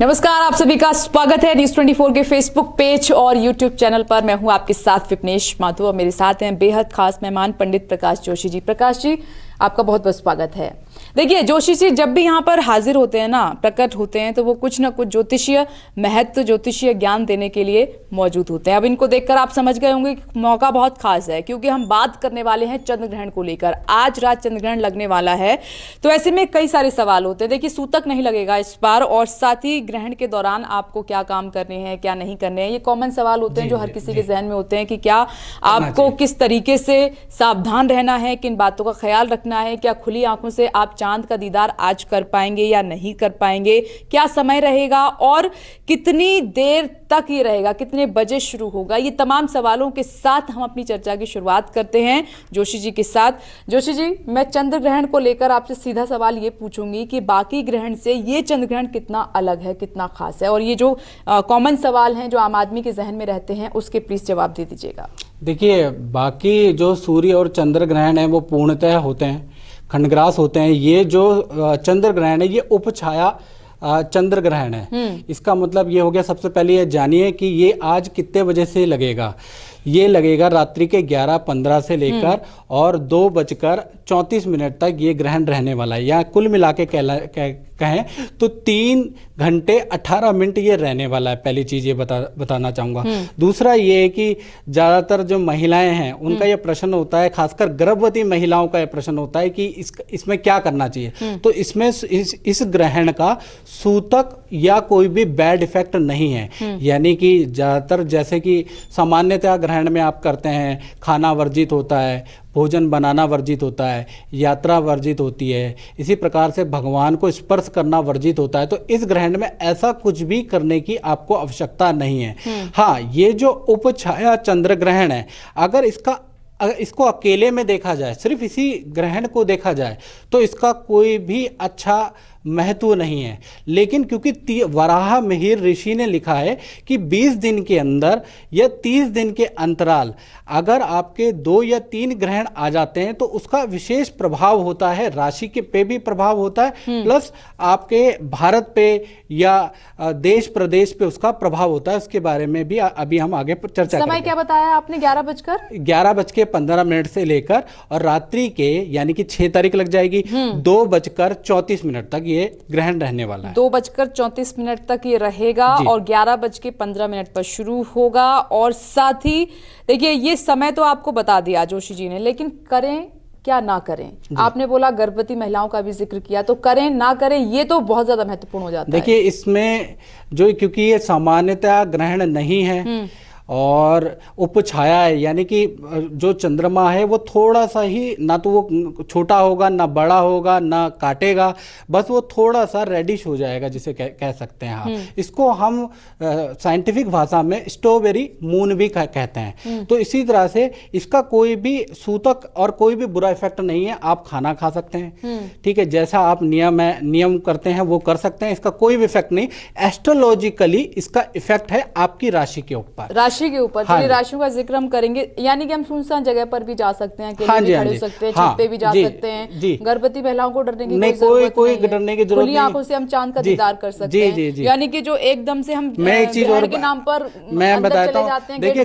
नमस्कार, आप सभी का स्वागत है न्यूज़ 24 के फेसबुक पेज और यूट्यूब चैनल पर। मैं हूं आपके साथ विपनेश माथुर और मेरे साथ हैं बेहद खास मेहमान पंडित प्रकाश जोशी जी। प्रकाश जी, आपका बहुत बहुत स्वागत है। देखिए जोशी जी, जब भी यहाँ पर हाजिर होते हैं ना, प्रकट होते हैं, तो वो कुछ ना कुछ ज्योतिषीय महत्व, ज्योतिषीय ज्ञान देने के लिए मौजूद होते हैं। अब इनको देखकर आप समझ गए होंगे कि मौका बहुत खास है, क्योंकि हम बात करने वाले हैं चंद्र ग्रहण को लेकर। आज रात चंद्र ग्रहण लगने वाला है, तो ऐसे में कई सारे सवाल होते हैं। देखिए, सूतक नहीं लगेगा इस बार, और साथ ही ग्रहण के दौरान आपको क्या काम करने हैं, क्या नहीं करने हैं, ये कॉमन सवाल होते हैं जो हर किसी के जहन में होते हैं कि क्या आपको किस तरीके से सावधान रहना है, किन बातों का ख्याल रखना है, क्या खुली आंखों से आप चांद का दीदार आज कर पाएंगे या नहीं कर पाएंगे, क्या समय रहेगा और कितनी देर तक ये रहेगा, कितने बजे शुरू होगा। ये तमाम सवालों के साथ हम अपनी चर्चा की शुरुआत करते हैं जोशी जी के साथ। जोशी जी, मैं चंद्र ग्रहण को लेकर आपसे सीधा सवाल ये पूछूंगी कि बाकी ग्रहण से ये चंद्र ग्रहण कितना अलग है, कितना खास है, और ये जो कॉमन सवाल हैं जो आम आदमी के जहन में रहते हैं, उसके प्लीज जवाब दे दीजिएगा। देखिए, बाकी जो सूर्य और चंद्र ग्रहण है वो पूर्णतः होते हैं, खंडग्रास होते हैं। ये जो चंद्र ग्रहण है ये उपछाया चंद्र ग्रहण है। इसका मतलब ये हो गया, सबसे पहले ये जानिए कि ये आज कितने बजे से लगेगा। ये लगेगा रात्रि के 11:15 से लेकर और 2:34 तक ये ग्रहण रहने वाला है। या कुल मिला के कहें तो 3 घंटे 18 मिनट ये रहने वाला है। पहली चीज ये बताना चाहूंगा। दूसरा ये है कि ज्यादातर जो महिलाएं हैं उनका ये प्रश्न होता है, खासकर गर्भवती महिलाओं का ये प्रश्न होता है कि इसमें क्या करना चाहिए। तो इसमें इस ग्रहण का सूतक या कोई भी बैड इफेक्ट नहीं है। यानी कि ज्यादातर जैसे कि सामान्यतः ग्रहण में आप करते हैं, खाना वर्जित होता है, भोजन बनाना वर्जित होता है, यात्रा वर्जित होती है, इसी प्रकार से भगवान को स्पर्श करना वर्जित होता है। तो इस ग्रहण में ऐसा कुछ भी करने की आपको आवश्यकता नहीं है। हाँ, ये जो उपछाया चंद्र ग्रहण है, अगर इसको अकेले में देखा जाए, सिर्फ इसी ग्रहण को देखा जाए, तो इसका कोई भी अच्छा महत्व नहीं है। लेकिन क्योंकि वराह मिहिर ऋषि ने लिखा है कि 20 दिन के अंदर या 30 दिन के अंतराल अगर आपके 2 या 3 ग्रहण आ जाते हैं तो उसका विशेष प्रभाव होता है, राशि के पे भी प्रभाव होता है, प्लस आपके भारत पे या देश प्रदेश पे उसका प्रभाव होता है। उसके बारे में भी अभी हम आगे चर्चा करेंगे। समय क्या बताया आपने? 11:15 से लेकर और रात्रि के यानी कि 6 तारीख लग जाएगी 2:34 तक ये ग्रहण रहने वाला है। 2:34 तक ये रहेगा और 11:15 पर शुरू होगा। और साथ ही देखिए, ये समय तो आपको बता दिया जोशी जी ने, लेकिन करें क्या ना करें। आपने बोला गर्भवती महिलाओं का भी जिक्र किया, तो करें ना करें ये तो बहुत ज्यादा महत्वपूर्ण हो जाता है। देखिए, इसमें जो क्योंकि ये सामान्यतः ग्रहण नहीं है और उपछाया है, यानी कि जो चंद्रमा है वो थोड़ा सा ही, ना तो वो छोटा होगा, ना बड़ा होगा, ना काटेगा, बस वो थोड़ा सा रेडिश हो जाएगा, जिसे कह सकते हैं। हाँ, इसको हम साइंटिफिक भाषा में स्ट्रॉबेरी मून भी कहते हैं। तो इसी तरह से इसका कोई भी सूतक और कोई भी बुरा इफेक्ट नहीं है। आप खाना खा सकते हैं, ठीक है, जैसा आप नियम करते हैं वो कर सकते हैं, इसका कोई भी इफेक्ट नहीं। एस्ट्रोलॉजिकली इसका इफेक्ट है आपकी राशि के ऊपर, राशि के ऊपर। चलिए, राशियों का जिक्र हम करेंगे, यानी कि हम सुनसान जगह पर भी जा सकते हैं, अकेले भी खड़े हो सकते हैं, छत पे भी जा सकते हैं। गर्भवती महिलाओं को डरने की कोई डरने की जरूरत नहीं। खुली आंखों से हम चांद का दीदार कर सकते हैं। यानी कि जो एकदम से हम मैं एक चीज और के नाम पर मैं बताता हूँ। देखिए,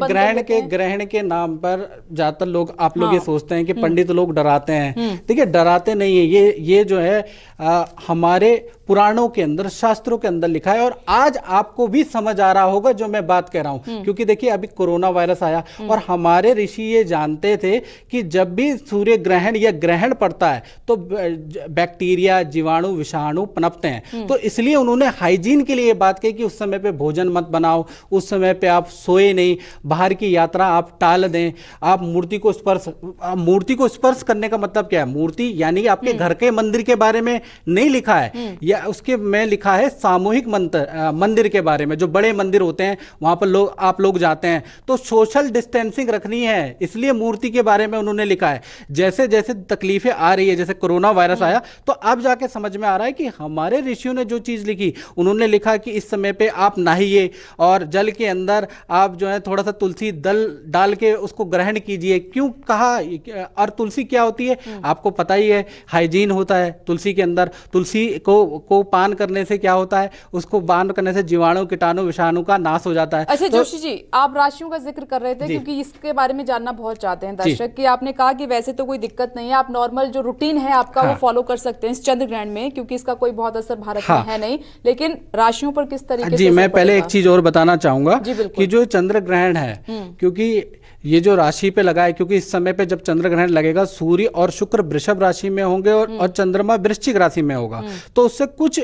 ग्रहण के नाम पर ज्यादातर लोग, आप लोग ये सोचते हैं कि पंडित लोग डराते हैं। देखिए, डराते नहीं है। ये जो है हमारे पुराणों के अंदर, शास्त्रों के अंदर लिखा है, और आज आपको भी समझ आ रहा होगा जो मैं बात कह रहा हूं। क्योंकि देखिए, अभी कोरोना वायरस आया और हमारे ऋषि ये जानते थे कि जब भी सूर्य ग्रहण या ग्रहण पड़ता है तो बैक्टीरिया, जीवाणु, विषाणु पनपते हैं। तो इसलिए उन्होंने हाइजीन के लिए बात कही कि उस समय पे भोजन मत बनाओ, उस समय पे आप सोए नहीं, बाहर की यात्रा आप टाल दें, आप मूर्ति को स्पर्श करने का मतलब क्या है? मूर्ति यानी कि आपके घर के मंदिर के बारे में नहीं लिखा है, या उसके में लिखा है सामूहिक मंदिर के बारे में। जो बड़े मंदिर होते हैं वहां पर आप लोग जाते हैं तो सोशल डिस्टेंसिंग रखनी है, इसलिए मूर्ति के बारे में उन्होंने लिखा है। जैसे जैसे तकलीफें आ रही है, जैसे कोरोना वायरस आया, तो अब जाके समझ में आ रहा है कि हमारे ऋषियों ने जो चीज लिखी, उन्होंने लिखा कि इस समय पे आप नहाइए और जल के अंदर आप जो है थोड़ा सा तुलसी दल डाल के उसको ग्रहण कीजिए। क्यों कहा? और तुलसी क्या होती है आपको पता ही है, हाइजीन होता है तुलसी के अंदर। तुलसी को पान करने से क्या होता है, उसको पान करने से जीवाणु कीटाणु विषाणु का नाश हो जाता है। अच्छा जोशी जी, आप राशियों का जिक्र कर रहे थे क्योंकि इसके बारे में जानना बहुत चाहते हैं दर्शक कि आपने कहा कि वैसे तो कोई दिक्कत नहीं है, आप नॉर्मल जो रूटीन है आपका वो फॉलो कर सकते हैं इस चंद्र ग्रहण में, क्योंकि इसका कोई बहुत असर भारत में है नहीं, लेकिन राशियों पर किस तरीके से? मैं पहले एक चीज और बताना चाहूंगा कि जो चंद्र ग्रहण है, क्योंकि ये जो राशि पे लगा है, क्योंकि इस समय पे जब चंद्र ग्रहण लगेगा सूर्य और शुक्र वृषभ राशि में होंगे और चंद्रमा वृश्चिक राशि में होगा, तो उससे कुछ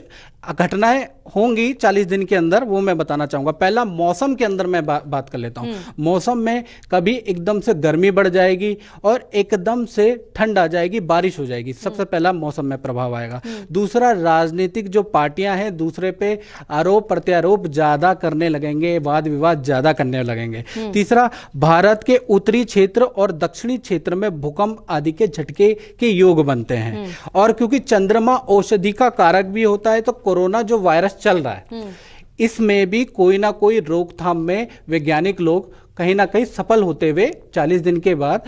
घटनाएं होंगी 40 दिन के अंदर, वो मैं बताना चाहूंगा। पहला मौसम के अंदर मैं बात कर लेता हूं। मौसम में कभी एकदम से गर्मी बढ़ जाएगी और एकदम से ठंड आ जाएगी, बारिश हो जाएगी, सबसे पहला मौसम में प्रभाव आएगा। दूसरा, राजनीतिक जो पार्टियां हैं दूसरे पे आरोप प्रत्यारोप ज्यादा करने लगेंगे, वाद विवाद ज्यादा करने लगेंगे। तीसरा, भारत के उत्तरी क्षेत्र और दक्षिणी क्षेत्र में भूकंप आदि के झटके के योग बनते हैं। और क्योंकि चंद्रमा औषधि का कारक भी होता है, तो कोरोना जो वायरस चल रहा है इसमें भी कोई ना कोई रोकथाम में वैज्ञानिक लोग कहीं ना कहीं सफल होते हुए 40 दिन के बाद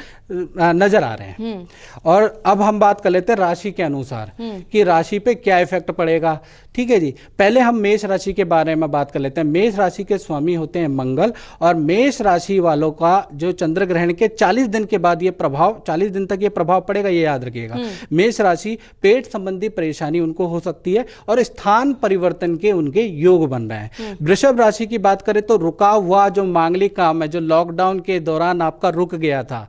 नजर आ रहे हैं। और अब हम बात कर लेते हैं राशि के अनुसार कि राशि पे क्या इफेक्ट पड़ेगा। ठीक है जी, पहले हम मेष राशि के बारे में बात कर लेते हैं। मेष राशि के स्वामी होते हैं मंगल, और मेष राशि वालों का जो चंद्र ग्रहण के 40 दिन के बाद ये प्रभाव, 40 दिन तक ये प्रभाव पड़ेगा, ये याद रखिएगा। मेष राशि पेट संबंधी परेशानी उनको हो सकती है और स्थान परिवर्तन के उनके योग बन रहे हैं। वृषभ राशि की बात करें तो रुका हुआ जो मांगलिक काम है, जो लॉकडाउन के दौरान आपका रुक गया था,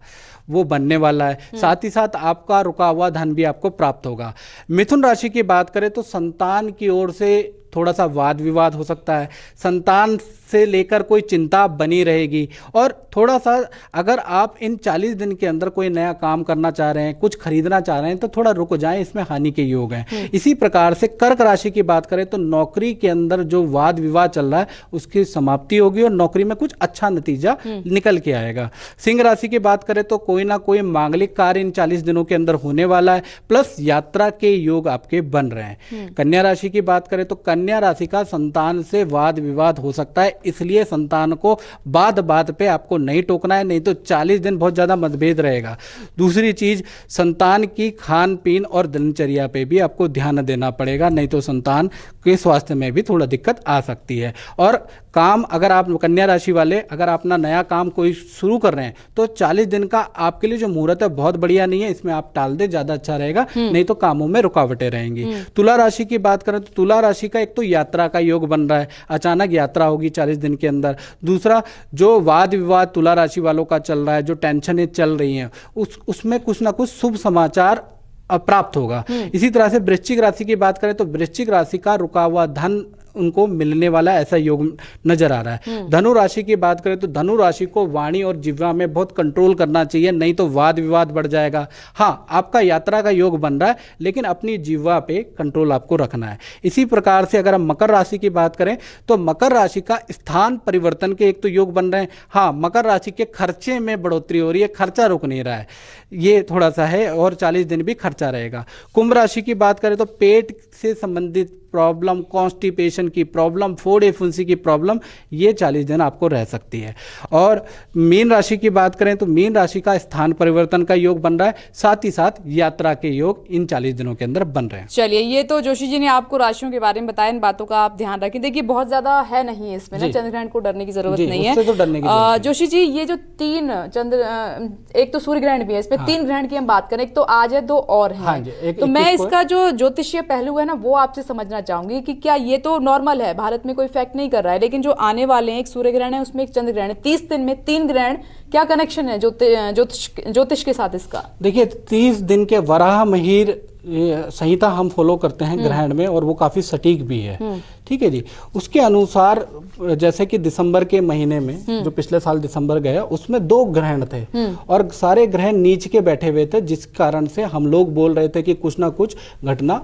वो बनने वाला है। साथ ही साथ आपका रुका हुआ धन भी आपको प्राप्त होगा। मिथुन राशि की बात करें तो संतान की ओर से थोड़ा सा वाद विवाद हो सकता है, संतान से लेकर कोई चिंता बनी रहेगी। और थोड़ा सा अगर आप इन 40 दिन के अंदर कोई नया काम करना चाह रहे हैं, कुछ खरीदना चाह रहे हैं, तो थोड़ा रुक जाएं, इसमें हानि के योग हैं। इसी प्रकार से कर्क राशि की बात करें तो नौकरी के अंदर जो वाद विवाद चल रहा है उसकी समाप्ति होगी और नौकरी में कुछ अच्छा नतीजा निकल के आएगा। सिंह राशि की बात करें तो कोई ना कोई मांगलिक कार्य इन 40 दिनों के अंदर होने वाला है, प्लस यात्रा के योग आपके बन रहे हैं। कन्या राशि की बात करें तो कन्या राशि का संतान से वाद विवाद हो सकता है, इसलिए संतान को बात पे आपको नहीं टोकना है, नहीं तो 40 दिन बहुत ज्यादा मतभेद रहेगा। दूसरी चीज, संतान की खान पीन और दिनचर्या पे भी आपको ध्यान देना पड़ेगा, नहीं तो संतान के स्वास्थ्य में भी थोड़ा दिक्कत आ सकती है। और काम, अगर आप कन्या राशि वाले अगर अपना नया काम कोई शुरू कर रहे हैं तो 40 दिन का आपके लिए जो मुहूर्त है बहुत बढ़िया नहीं है, इसमें आप टाल दे, ज्यादा अच्छा रहेगा, नहीं तो कामों में रुकावटें रहेंगी। तुला राशि की बात करें तो तुला राशि का एक तो यात्रा का योग बन रहा है, अचानक यात्रा होगी 40 दिन के अंदर। दूसरा, जो वाद विवाद तुला राशि वालों का चल रहा है, जो टेंशन चल रही है, उसमें कुछ ना कुछ शुभ समाचार प्राप्त होगा। इसी तरह से वृश्चिक राशि की बात करें तो वृश्चिक राशि का रुका हुआ धन उनको मिलने वाला ऐसा योग नजर आ रहा है। धनु राशि की बात करें तो धनु राशि को वाणी और जिह्वा में बहुत कंट्रोल करना चाहिए, नहीं तो वाद विवाद बढ़ जाएगा। हाँ, आपका यात्रा का योग बन रहा है, लेकिन अपनी जिह्वा पे कंट्रोल आपको रखना है। इसी प्रकार से अगर हम मकर राशि की बात करें तो मकर राशि का स्थान परिवर्तन के एक तो योग बन रहे हैं। हाँ, मकर राशि के खर्चे में बढ़ोतरी हो रही है, खर्चा रुक नहीं रहा है, ये थोड़ा सा है, और 40 दिन भी खर्चा रहेगा। कुंभ राशि की बात करें तो पेट से संबंधित प्रॉब्लम, कॉन्स्टिपेशन की प्रॉब्लम, फोड़े फुंसी की प्रॉब्लम, ये 40 दिन आपको रह सकती है। और मीन राशि की बात करें तो मीन राशि का स्थान परिवर्तन का योग बन रहा है, साथ ही साथ यात्रा के योग इन 40 दिनों के अंदर बन रहे हैं। चलिए, ये तो जोशी जी ने आपको राशियों के बारे में बताया, इन बातों का आप ध्यान रखें। देखिए, बहुत ज्यादा है नहीं इसमें ना, चंद्रग्रहण को डरने की जरूरत नहीं है। तो डरने की जरूरत जोशी जी, ये जो 3 एक तो सूर्य ग्रहण भी है, इसमें 3 ग्रहण की हम बात करें, एक तो आज है, 2 और हैं। तो मैं इसका जो ज्योतिषीय पहलू है ना, वो आपसे समझना चाहूंगी कि क्या ये तो नॉर्मल है, भारत में कोई इफेक्ट नहीं कर रहा है, लेकिन जो आने वाले हैं, एक सूर्य ग्रहण है, उसमें एक चंद्र ग्रहण है, 30 दिन में 3 ग्रहण, क्या कनेक्शन है ज्योतिष के साथ इसका? देखिए, 30 दिन के वराह महीर संहिता हम फॉलो करते हैं ग्रहण में, और वो काफी सटीक भी है। ठीक है जी, उसके अनुसार जैसे कि दिसंबर के महीने में, जो पिछले साल दिसंबर गया, उसमें 2 ग्रहण थे और सारे ग्रहण नीच के बैठे हुए थे, जिस कारण से हम लोग बोल रहे थे कि कुछ ना कुछ घटना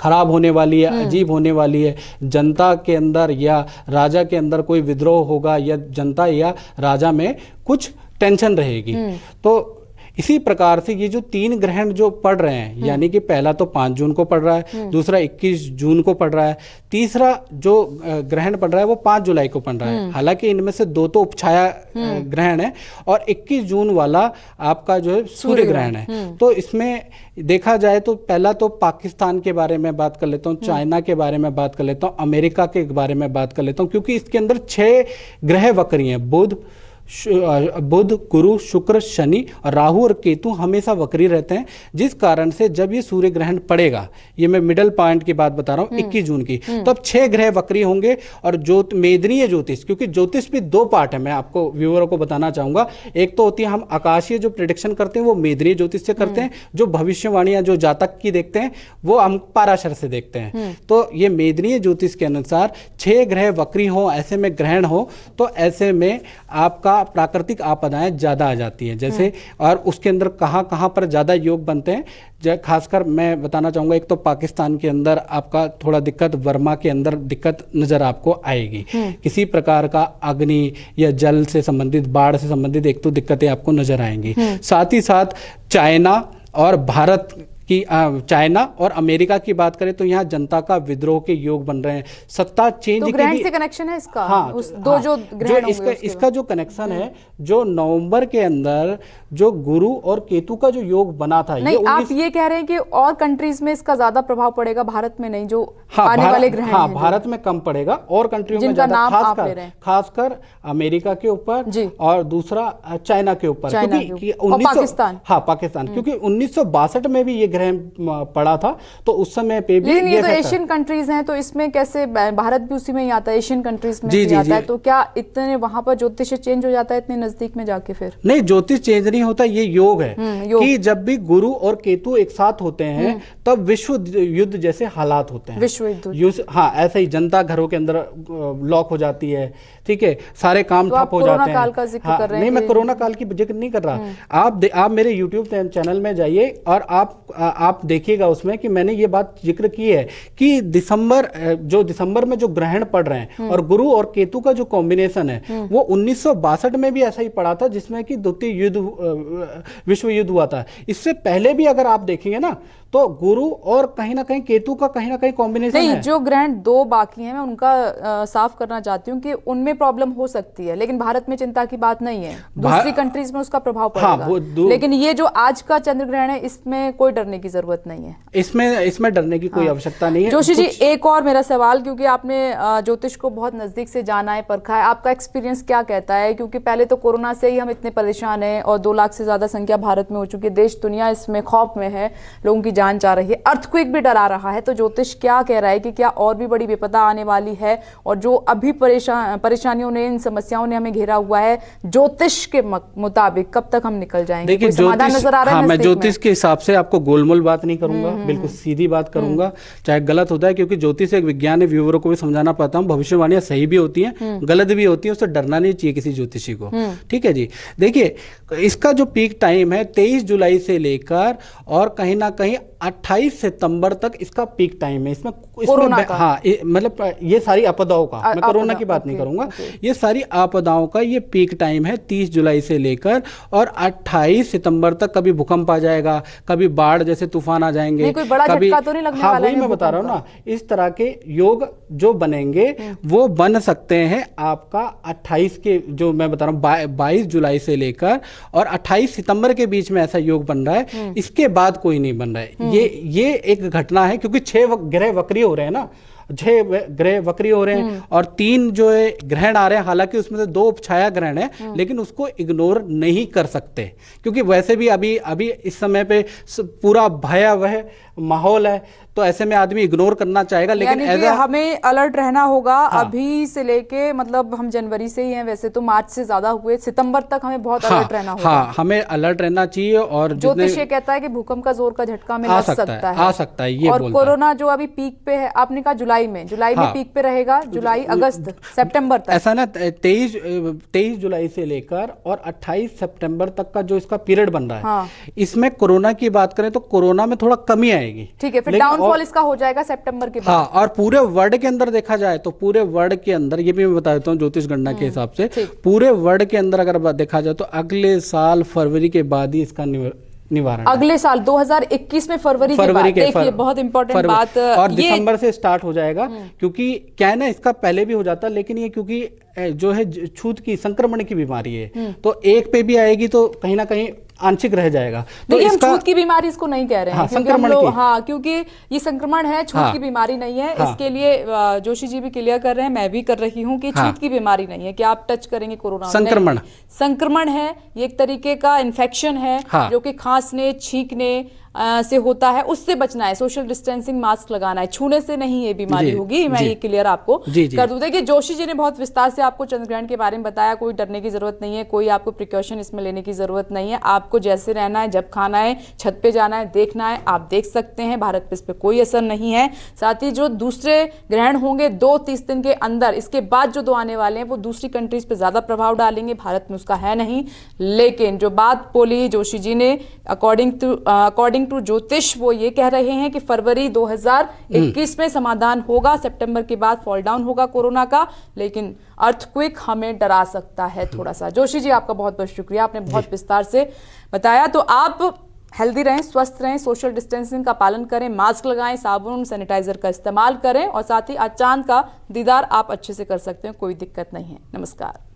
खराब होने वाली है, अजीब होने वाली है। जनता के अंदर या राजा के अंदर कोई विद्रोह होगा, या जनता या राजा में कुछ टेंशन रहेगी। तो इसी प्रकार से ये जो 3 ग्रहण जो पड़ रहे हैं, यानी कि पहला तो 5 जून को पड़ रहा है, दूसरा 21 जून को पड़ रहा है, तीसरा जो ग्रहण पड़ रहा है वो 5 जुलाई को पड़ रहा है। हालांकि इनमें से 2 तो उपछाया ग्रहण है, और 21 जून वाला आपका जो है सूर्य ग्रहण है। तो इसमें देखा जाए तो पहला तो पाकिस्तान के बारे में बात कर लेता हूँ, चाइना के बारे में बात कर लेता हूँ, अमेरिका के बारे में बात कर लेता हूँ, क्योंकि इसके अंदर 6 ग्रह वक्री हैं। बुध, गुरु, शुक्र, शनि और राहु और केतु हमेशा वक्री रहते हैं, जिस कारण से जब ये सूर्य ग्रहण पड़ेगा, ये मैं मिडल पॉइंट की बात बता रहा हूँ 21 जून की, तो अब 6 ग्रह वक्री होंगे। और मेदनीय ज्योतिष, क्योंकि ज्योतिष भी 2 पार्ट है, मैं आपको व्यूअरों को बताना चाहूंगा। एक तो होती है हम आकाशीय जो प्रिडिक्शन करते हैं वो मेदनीय ज्योतिष से करते हैं, जो भविष्यवाणियां जो जातक की देखते हैं वो हम पाराशर से देखते हैं। तो ये मेदनीय ज्योतिष के अनुसार 6 ग्रह वक्री हो, ऐसे में ग्रहण हो, तो ऐसे में आपका प्राकृतिक आपदाएं ज्यादा आ जाती हैं। जैसे और उसके अंदर कहां पर ज्यादा योग बनते हैं, खासकर मैं बताना चाहूंगा, एक तो पाकिस्तान के अंदर आपका थोड़ा दिक्कत, वर्मा के अंदर दिक्कत नजर आपको आएगी। किसी प्रकार का अग्नि या जल से संबंधित, बाढ़ से संबंधित एक तो दिक्कतें आपको नजर आएंगी। साथ ही साथ चाइना और भारत कि चाइना और अमेरिका की बात करें तो यहाँ जनता का विद्रोह के योग बन रहे हैं। सत्ता चेंज तो ग्रहण से कनेक्शन है इसका? हाँ, जो ग्रहण इसका जो कनेक्शन है, जो नवंबर के अंदर जो गुरु और केतु का जो योग बना था, नहीं, आप ये कह रहे हैं कि और कंट्रीज में इसका ज्यादा प्रभाव पड़ेगा, भारत में नहीं, जो आने वाले ग्रहण हैं? भारत में कम पड़ेगा और कंट्रियों में ज्यादा, खासकर अमेरिका के ऊपर और दूसरा चाइना के ऊपर, पाकिस्तान, पाकिस्तान, क्योंकि 1962 में भी ये ग्रहण पड़ा था, तो उस समय पे भी ये तो एशियन कंट्रीज हैं, तो इसमें कैसे भारत भी उसी में ही आता है, एशियन कंट्रीज में भी आता है, तो क्या इतने वहां पर ज्योतिष चेंज हो जाता है इतने नजदीक में जाके? फिर नहीं, ज्योतिष चेंज नहीं होता, ये योग है कि जब भी गुरु और केतु एक साथ होते हैं तब विश्व युद्ध जैसे हालात होते हैं। विश्व युद्ध, हाँ, ऐसा ही जनता घरों के अंदर लॉक हो जाती है, ठीक है, सारे काम ठप हो जाते हैं। काल का जिक्र कर रहे हैं? नहीं, मैं कोरोना काल की जिक्र नहीं कर रहा। आप मेरे यूट्यूब चैनल में जाइए और आप देखिएगा उसमें कि मैंने ये बात जिक्र की है कि दिसंबर में जो ग्रहण पड़ रहे हैं और गुरु और केतु का जो कॉम्बिनेशन है वो 1962 में भी ऐसा ही पड़ा था, जिसमें कि द्वितीय विश्व युद्ध हुआ था। इससे पहले भी अगर आप देखेंगे ना तो गुरु और कहीं ना कहीं केतु का कहीं ना कहीं कॉम्बिनेशन है। जो ग्रहण 2 बाकी हैं, मैं उनका साफ करना चाहती हूँ कि उनमें प्रॉब्लम हो सकती है, लेकिन भारत में चिंता की बात नहीं है, दूसरी कंट्रीज में उसका प्रभाव पड़ेगा। लेकिन ये जो आज का चंद्र ग्रहण है, इसमें कोई डरने की जरूरत नहीं है। इसमें डरने की कोई आवश्यकता नहीं है। जोशी जी, एक और मेरा सवाल, क्योंकि आपने ज्योतिष को बहुत नजदीक से जाना है, परखा है, आपका एक्सपीरियंस क्या कहता है? क्योंकि पहले तो कोरोना से ही हम इतने परेशान हैं और 2 लाख से ज्यादा संख्या भारत में हो चुकी है, देश दुनिया इसमें खौफ में है, लोगों की जान जा रही है, अर्थक्वेक भी डरा रहा है, तो ज्योतिष क्या कह रहा है कि क्या और भी बड़ी विपदा आने वाली है? और जो अभी परेशानियों ने, इन समस्याओं ने हमें घेरा हुआ है, ज्योतिष के मुताबिक कब तक हम निकल जाएंगे? देखिए, समाधान नजर आ रहा है? मैं ज्योतिष के हिसाब से आपको गोलमोल बात नहीं करूंगा, बिल्कुल सीधी बात करूंगा, चाहे गलत होता है, क्योंकि ज्योतिष एक विज्ञान है, व्यूअरों को भी समझाना पड़ता हूँ, भविष्यवाणियां सही भी होती हैं, गलत भी होती है, उससे डरना नहीं चाहिए किसी ज्योतिषी को, ठीक है जी। देखिए, इसका जो पीक टाइम है 23 जुलाई से लेकर और कहीं ना कहीं 28 सितंबर तक इसका पीक टाइम है। इसमें हाँ, मतलब ये सारी आपदाओं का, मैं कोरोना की बात नहीं करूंगा, ये सारी आपदाओं का ये पीक टाइम है 30 जुलाई से लेकर और 28 सितंबर तक। कभी भूकंप आ जाएगा, कभी बाढ़ जैसे तूफान आ जाएंगे, कोई बड़ा झटका तो नहीं लगने वाला है? वही मैं बता रहा हूँ ना, इस तरह के योग जो बनेंगे वो बन सकते हैं आपका 28 के, जो मैं बता रहा हूँ 22 जुलाई से लेकर और 28 सितंबर के बीच में ऐसा योग बन रहा है। इसके बाद कोई नहीं बन रहा है। ये एक घटना है, क्योंकि 6 ग्रह वक्री हो रहे हैं ना, 6 ग्रह वक्री हो रहे हैं और 3 जो है ग्रहण आ रहे हैं। हालांकि उसमें से 2 उपछाया ग्रहण है, लेकिन उसको इग्नोर नहीं कर सकते, क्योंकि वैसे भी अभी इस समय पे पूरा भयावह माहौल है, तो ऐसे में आदमी इग्नोर करना चाहेगा। लेकिन हमें अलर्ट रहना होगा। अभी से लेके, मतलब हम जनवरी से ही हैं, वैसे तो मार्च से ज्यादा हुए, सितंबर तक हमें बहुत अलर्ट रहना होगा। हाँ, हमें अलर्ट रहना चाहिए। और ज्योतिष ये कहता है कि भूकंप का जोर का झटका में लग सकता है, आ सकता है ये। और कोरोना जो अभी पीक पे है, आपने कहा जुलाई में पीक पे रहेगा, जुलाई, अगस्त, सितंबर तक। ऐसा ना 23 जुलाई से लेकर और 28 सितंबर तक का जो इसका पीरियड बन रहा है, इसमें कोरोना की बात करें तो कोरोना में थोड़ा कमी आएगी। आएगी। ठीक है, फिर लेकिन डाउनफॉल इसका हो जाएगा सितंबर के बाद। हाँ, और पूरे वर्ल्ड के अंदर देखा जाए तो पूरे वर्ल्ड के अंदर, ये भी मैं बता देता हूँ ज्योतिष गणना के हिसाब से, पूरे वर्ल्ड के अंदर अगर देखा जाए तो अगले साल फरवरी के बाद ही इसका निवारण, अगले साल 2021 में फरवरी के बाद। देखिए बहुत इंपॉर्टेंट बात, और दिसंबर से स्टार्ट हो जाएगा, क्योंकि क्या है ना, इसका पहले भी हो जाता, लेकिन ये क्योंकि जो है छूत की संक्रमण की बीमारी है, तो एक पे भी आएगी तो कहीं ना कहीं आंशिक रह जाएगा। तो हम छूत की बीमारी इसको नहीं कह रहे हैं, क्योंकि हम लोग, हाँ, क्योंकि ये संक्रमण है, छूत की बीमारी नहीं है। इसके लिए जोशी जी भी क्लियर कर रहे हैं, मैं भी कर रही हूँ कि छूत की बीमारी नहीं है कि आप टच करेंगे कोरोना, संक्रमण है, ये एक तरीके का इन्फेक्शन है जो कि खांसने छींकने से होता है, उससे बचना है, सोशल डिस्टेंसिंग, मास्क लगाना है, छूने से नहीं ये बीमारी होगी। मैं ये क्लियर आपको कर दूं। देखिए जोशी जी ने बहुत विस्तार से आपको चंद्रग्रहण के बारे में बताया, कोई डरने की जरूरत नहीं है, कोई आपको प्रिकॉशन इसमें लेने की जरूरत नहीं है। आपको जैसे रहना है, जब खाना है, छत पे जाना है, देखना है, आप देख सकते हैं, भारत पे इस पे कोई असर नहीं है। साथ ही जो दूसरे ग्रहण होंगे 2-30 दिन के अंदर, इसके बाद जो 2 आने वाले हैं वो दूसरी कंट्रीज पे ज्यादा प्रभाव डालेंगे, भारत में उसका है नहीं। लेकिन जो बात बोली जोशी जी ने, अकॉर्डिंग टू ज्योतिष, वो ये कह रहे हैं कि फरवरी 2021 में समाधान होगा, सितंबर के बाद फॉल डाउन होगा कोरोना का, लेकिन अर्थक्वेक हमें डरा सकता है थोड़ा सा। जोशी जी आपका बहुत बहुत शुक्रिया, आपने बहुत विस्तार से बताया। तो आप हेल्दी रहें, स्वस्थ रहें, सोशल डिस्टेंसिंग का पालन करें, मास्क लगाएं, साबुन सैनिटाइजर का इस्तेमाल करें, और साथ ही चांद का दीदार आप अच्छे से कर सकते हैं, कोई दिक्कत नहीं है। नमस्कार।